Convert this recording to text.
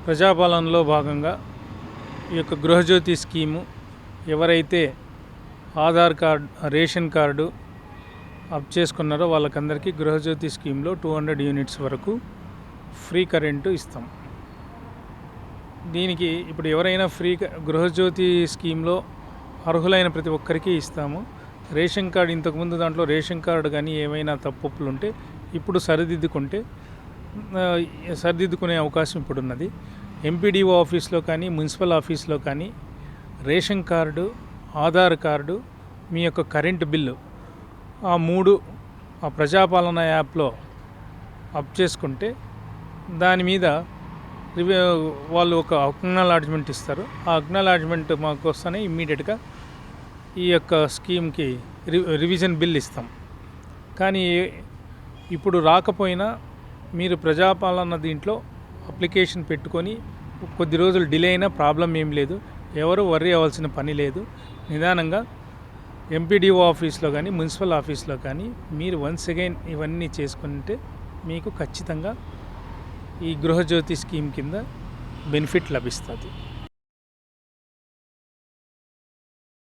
ప్రజాపాలనలో భాగంగా ఈ యొక్క గృహజ్యోతి స్కీము ఎవరైతే Aadhaar card, ration card up చేసుకున్నారో వాళ్ళకందరికీ గృహజ్యోతి స్కీమ్లో 200 యూనిట్స్ వరకు ఫ్రీ కరెంటు ఇస్తాం. దీనికి ఇప్పుడు ఎవరైనా గృహజ్యోతి స్కీమ్లో అర్హులైన ప్రతి ఒక్కరికి ఇస్తాము. రేషన్ కార్డు ఇంతకుముందు దాంట్లో రేషన్ కార్డు కానీ ఏమైనా తప్పులు ఉంటే ఇప్పుడు సరిదిద్దుకునే అవకాశం ఇప్పుడున్నది. ఎంపీడీఓ ఆఫీస్లో కానీ మున్సిపల్ ఆఫీస్లో కానీ రేషన్ కార్డు, ఆధార్ కార్డు, మీ యొక్క కరెంటు బిల్లు ఆ 3 ఆ ప్రజాపాలన యాప్లో అప్ చేసుకుంటే దాని మీద వాళ్ళు ఒక అక్నాలెడ్జ్మెంట్ ఇస్తారు. ఆ అక్నాలెడ్జ్మెంట్ మాకు వస్తేనే ఇమ్మీడియట్గా ఈ యొక్క స్కీమ్కి రివిజన్ బిల్ ఇస్తాం. కానీ ఇప్పుడు రాకపోయినా మీరు ప్రజాపాలన దీంట్లో అప్లికేషన్ పెట్టుకొని కొద్ది రోజులు డిలే అయినా ప్రాబ్లం ఏం లేదు. ఎవరు వర్రీ అవ్వాల్సిన పని లేదు. నిదానంగా ఎంపీడీఓ ఆఫీస్లో కానీ మున్సిపల్ ఆఫీస్లో కానీ మీరు వన్స్ అగైన్ ఇవన్నీ చేసుకుంటే మీకు ఖచ్చితంగా ఈ గృహజ్యోతి స్కీమ్ కింద బెనిఫిట్ లభిస్తుంది.